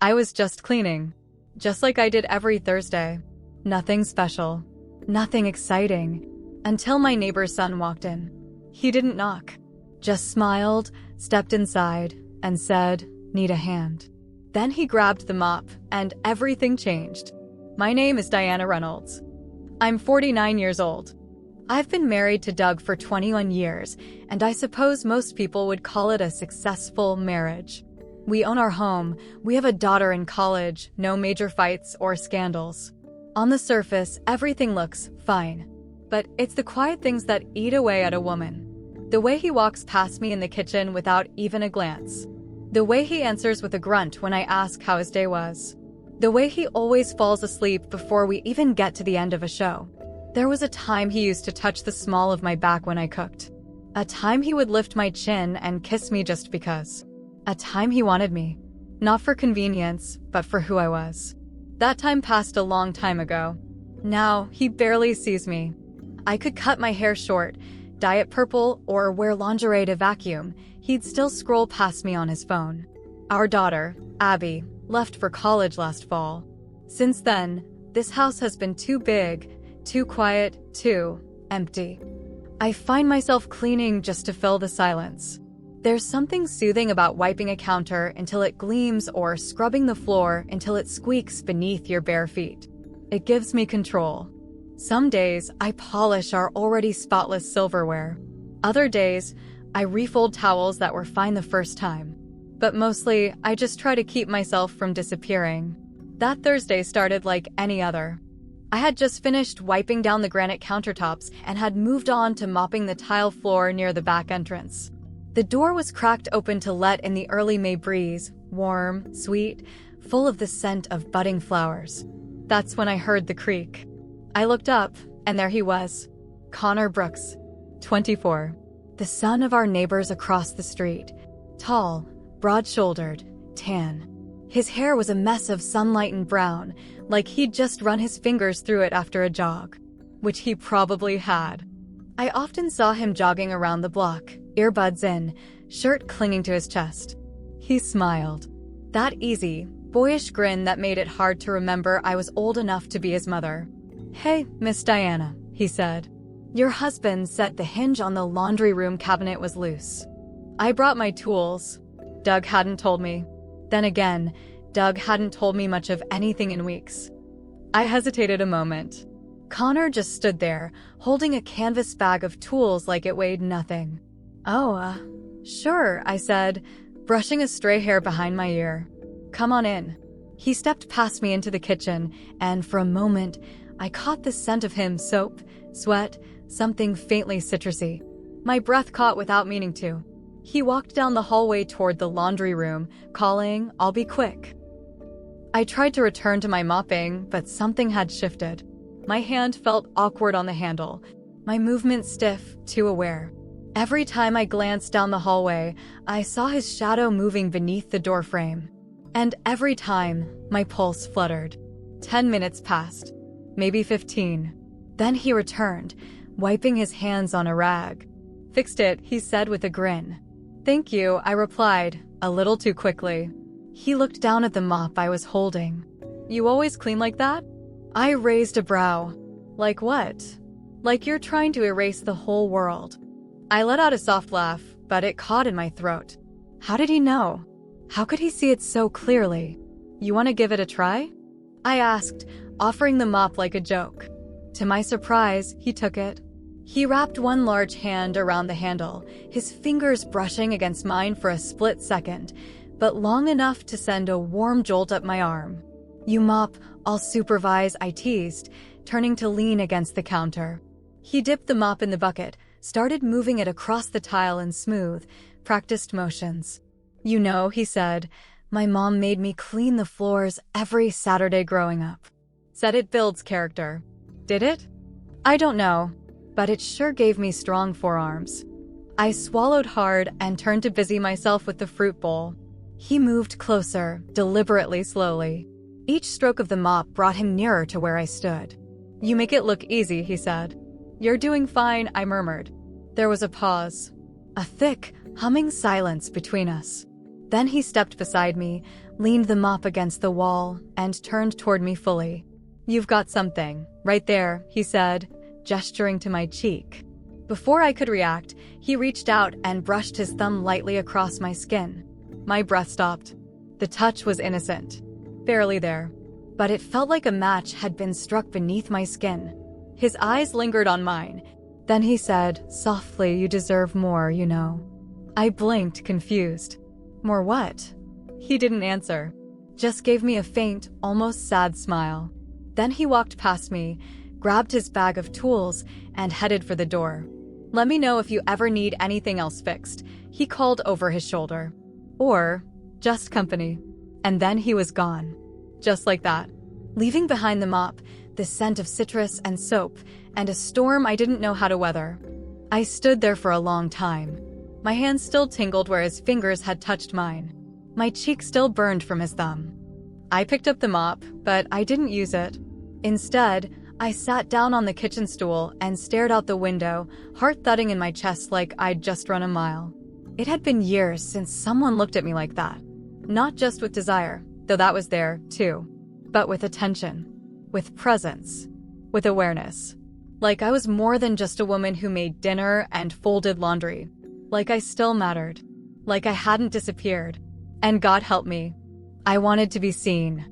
I was just cleaning. Just like I did every Thursday. Nothing special. Nothing exciting. Until my neighbor's son walked in. He didn't knock. Just smiled, stepped inside, and said, "Need a hand." Then he grabbed the mop, and everything changed. My name is Diana Reynolds. I'm 49 years old. I've been married to Doug for 21 years, and I suppose most people would call it a successful marriage. We own our home, we have a daughter in college, no major fights or scandals. On the surface, everything looks fine. But it's the quiet things that eat away at a woman. The way he walks past me in the kitchen without even a glance. The way he answers with a grunt when I ask how his day was. The way he always falls asleep before we even get to the end of a show. There was a time he used to touch the small of my back when I cooked. A time he would lift my chin and kiss me just because. A time he wanted me. Not for convenience, but for who I was. That time passed a long time ago. Now, he barely sees me. I could cut my hair short, dye it purple, or wear lingerie to vacuum. He'd still scroll past me on his phone. Our daughter, Abby, left for college last fall. Since then, this house has been too big, too quiet, too empty. I find myself cleaning just to fill the silence. There's something soothing about wiping a counter until it gleams or scrubbing the floor until it squeaks beneath your bare feet. It gives me control. Some days, I polish our already spotless silverware. Other days, I refold towels that were fine the first time. But mostly, I just try to keep myself from disappearing. That Thursday started like any other. I had just finished wiping down the granite countertops and had moved on to mopping the tile floor near the back entrance. The door was cracked open to let in the early May breeze, warm, sweet, full of the scent of budding flowers. That's when I heard the creak. I looked up, and there he was. Connor Brooks, 24. The son of our neighbors across the street. Tall, broad-shouldered, tan. His hair was a mess of sunlight and brown, like he'd just run his fingers through it after a jog. Which he probably had. I often saw him jogging around the block, earbuds in, shirt clinging to his chest. He smiled. That easy, boyish grin that made it hard to remember I was old enough to be his mother. "Hey, Miss Diana," he said. "Your husband said the hinge on the laundry room cabinet was loose." I brought my tools. Doug hadn't told me. Then again, Doug hadn't told me much of anything in weeks. I hesitated a moment. Connor just stood there, holding a canvas bag of tools like it weighed nothing. "Oh, sure," I said, brushing a stray hair behind my ear. "Come on in." He stepped past me into the kitchen, and for a moment, I caught the scent of him, soap, sweat, something faintly citrusy. My breath caught without meaning to. He walked down the hallway toward the laundry room, calling, "I'll be quick." I tried to return to my mopping, but something had shifted. My hand felt awkward on the handle, my movement stiff, too aware. Every time I glanced down the hallway, I saw his shadow moving beneath the doorframe. And every time, my pulse fluttered. 10 minutes passed. Maybe 15. Then he returned, wiping his hands on a rag. "Fixed it," he said with a grin. "Thank you," I replied, a little too quickly. He looked down at the mop I was holding. "You always clean like that?" I raised a brow. "Like what?" "Like you're trying to erase the whole world." I let out a soft laugh, but it caught in my throat. How did he know? How could he see it so clearly? "You want to give it a try?" I asked, offering the mop like a joke. To my surprise, he took it. He wrapped one large hand around the handle, his fingers brushing against mine for a split second, but long enough to send a warm jolt up my arm. "You mop, I'll supervise," I teased, turning to lean against the counter. He dipped the mop in the bucket, started moving it across the tile in smooth, practiced motions. "You know," he said, "my mom made me clean the floors every Saturday growing up. Said it builds character." Did it? I don't know, but it sure gave me strong forearms. I swallowed hard and turned to busy myself with the fruit bowl. He moved closer, deliberately slowly. Each stroke of the mop brought him nearer to where I stood. "You make it look easy," he said. "You're doing fine," I murmured. There was a pause. A thick, humming silence between us. Then he stepped beside me, leaned the mop against the wall, and turned toward me fully. "You've got something, right there," he said, gesturing to my cheek. Before I could react, he reached out and brushed his thumb lightly across my skin. My breath stopped. The touch was innocent, barely there, but it felt like a match had been struck beneath my skin. His eyes lingered on mine. Then he said, softly, "You deserve more, you know." I blinked, confused. "More what?" He didn't answer, just gave me a faint, almost sad smile. Then he walked past me, grabbed his bag of tools, and headed for the door. "Let me know if you ever need anything else fixed," he called over his shoulder. Or, "just company." And then he was gone. Just like that. Leaving behind the mop, the scent of citrus and soap, and a storm I didn't know how to weather. I stood there for a long time. My hands still tingled where his fingers had touched mine. My cheek still burned from his thumb. I picked up the mop, but I didn't use it. Instead, I sat down on the kitchen stool and stared out the window, heart thudding in my chest like I'd just run a mile. It had been years since someone looked at me like that. Not just with desire, though that was there, too, but with attention, with presence, with awareness. Like I was more than just a woman who made dinner and folded laundry. Like I still mattered. Like I hadn't disappeared. And God help me, I wanted to be seen.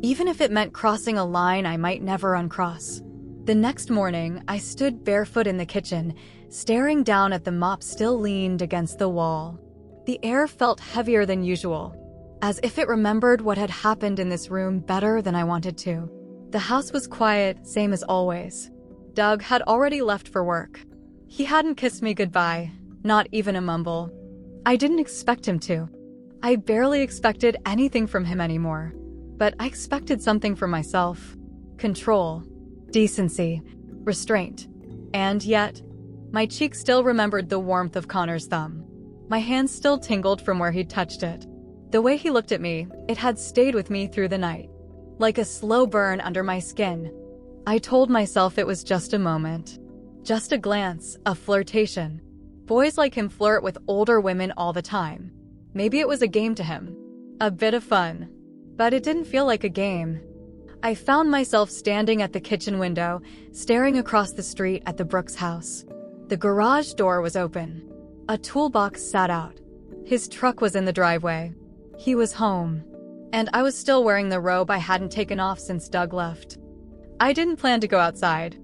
Even if it meant crossing a line I might never uncross. The next morning, I stood barefoot in the kitchen, staring down at the mop still leaned against the wall. The air felt heavier than usual, as if it remembered what had happened in this room better than I wanted to. The house was quiet, same as always. Doug had already left for work. He hadn't kissed me goodbye, not even a mumble. I didn't expect him to. I barely expected anything from him anymore. But I expected something from myself. Control, decency, restraint. And yet, my cheek still remembered the warmth of Connor's thumb. My hand still tingled from where he'd touched it. The way he looked at me, it had stayed with me through the night. Like a slow burn under my skin. I told myself it was just a moment. Just a glance, a flirtation. Boys like him flirt with older women all the time. Maybe it was a game to him. A bit of fun. But it didn't feel like a game. I found myself standing at the kitchen window, staring across the street at the Brooks house. The garage door was open. A toolbox sat out. His truck was in the driveway. He was home. And I was still wearing the robe I hadn't taken off since Doug left. I didn't plan to go outside.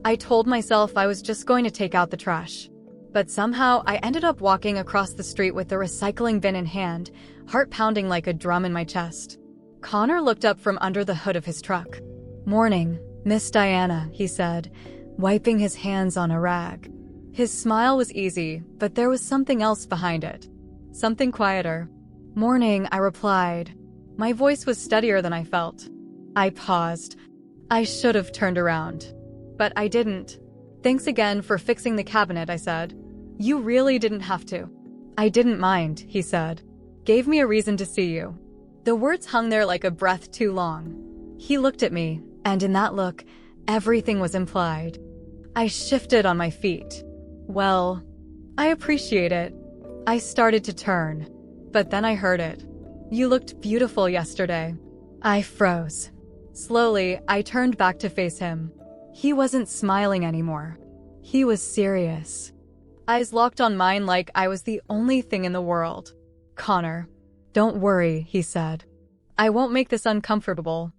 I told myself I was just going to take out the trash. But somehow I ended up walking across the street with the recycling bin in hand, heart pounding like a drum in my chest. Connor looked up from under the hood of his truck. "Morning, Miss Diana," he said, wiping his hands on a rag. His smile was easy, but there was something else behind it. Something quieter. "Morning," I replied. My voice was steadier than I felt. I paused. I should have turned around. But I didn't. "Thanks again for fixing the cabinet," I said. "You really didn't have to." "I didn't mind," he said. "Gave me a reason to see you." The words hung there like a breath too long. He looked at me, and in that look, everything was implied. I shifted on my feet. "Well, I appreciate it." I started to turn, but then I heard it. "You looked beautiful yesterday." I froze. Slowly, I turned back to face him. He wasn't smiling anymore. He was serious. Eyes locked on mine like I was the only thing in the world. "Connor, don't worry," he said. "I won't make this uncomfortable.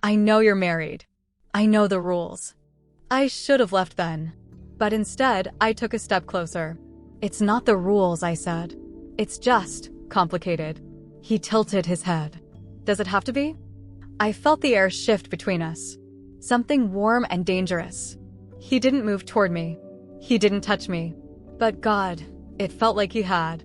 I know you're married. I know the rules." I should have left then. But instead, I took a step closer. "It's not the rules," I said. "It's just complicated." He tilted his head. "Does it have to be?" I felt the air shift between us. Something warm and dangerous. He didn't move toward me. He didn't touch me. But God, it felt like he had.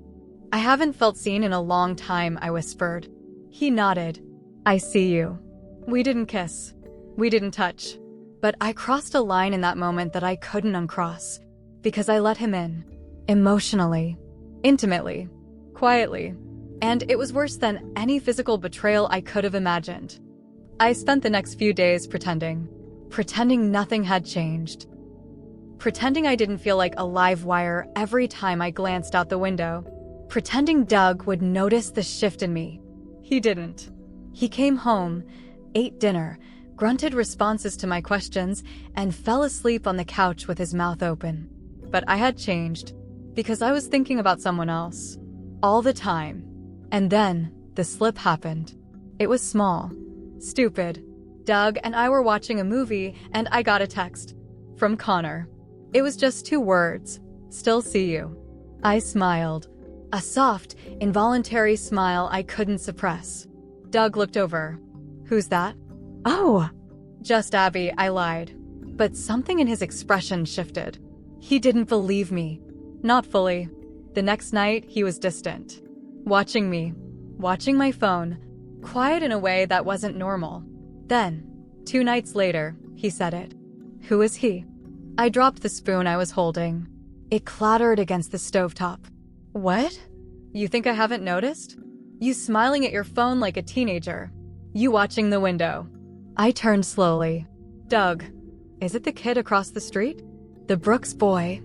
"I haven't felt seen in a long time," I whispered. He nodded. "I see you." We didn't kiss. We didn't touch. But I crossed a line in that moment that I couldn't uncross, because I let him in. Emotionally. Intimately. Quietly. And it was worse than any physical betrayal I could have imagined. I spent the next few days pretending. Pretending nothing had changed. Pretending I didn't feel like a live wire every time I glanced out the window. Pretending Doug would notice the shift in me. He didn't. He came home, ate dinner, grunted responses to my questions, and fell asleep on the couch with his mouth open. But I had changed, because I was thinking about someone else. All the time. And then, the slip happened. It was small. Stupid. Doug and I were watching a movie, and I got a text. From Connor. It was just 2 words. Still see you. I smiled. A soft, involuntary smile I couldn't suppress. Doug looked over. Who's that? Oh, just Abby, I lied. But something in his expression shifted. He didn't believe me. Not fully. The next night, he was distant. Watching me. Watching my phone. Quiet in a way that wasn't normal. Then, 2 nights later, he said it. Who is he? I dropped the spoon I was holding. It clattered against the stovetop. What? You think I haven't noticed? You smiling at your phone like a teenager. You watching the window. I turned slowly. Doug. Is it the kid across the street? The Brooks boy.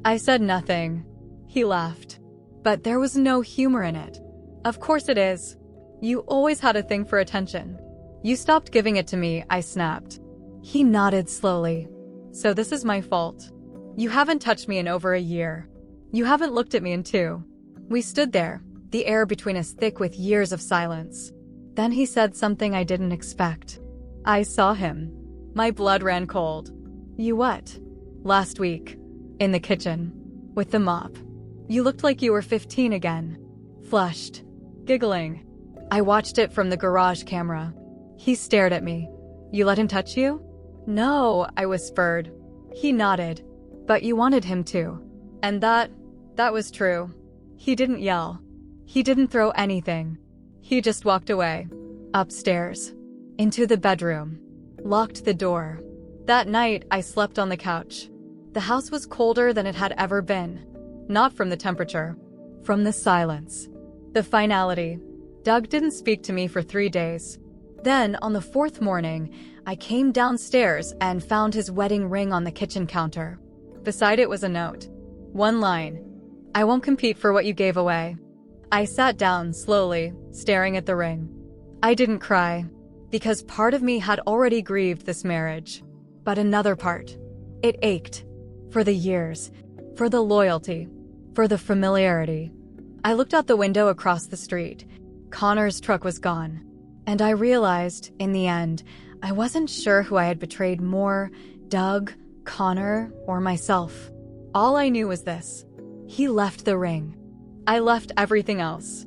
I said nothing. He laughed. But there was no humor in it. Of course it is. You always had a thing for attention. You stopped giving it to me, I snapped. He nodded slowly. So this is my fault. You haven't touched me in over a year. You haven't looked at me in 2. We stood there, the air between us thick with years of silence. Then he said something I didn't expect. I saw him. My blood ran cold. You what? Last week. In the kitchen. With the mop. You looked like you were 15 again. Flushed. Giggling. I watched it from the garage camera. He stared at me. You let him touch you? No, I whispered. He nodded. But you wanted him to. And that was true. He didn't yell. He didn't throw anything. He just walked away. Upstairs. Into the bedroom. Locked the door. That night, I slept on the couch. The house was colder than it had ever been. Not from the temperature. From the silence. The finality. Doug didn't speak to me for 3 days. Then, on the 4th morning, I came downstairs and found his wedding ring on the kitchen counter. Beside it was a note. 1 line. I won't compete for what you gave away. I sat down slowly, staring at the ring. I didn't cry, because part of me had already grieved this marriage. But another part. It ached. For the years. For the loyalty. For the familiarity. I looked out the window across the street. Connor's truck was gone. And I realized, in the end, I wasn't sure who I had betrayed more, Doug, Connor, or myself. All I knew was this. He left the ring. I left everything else.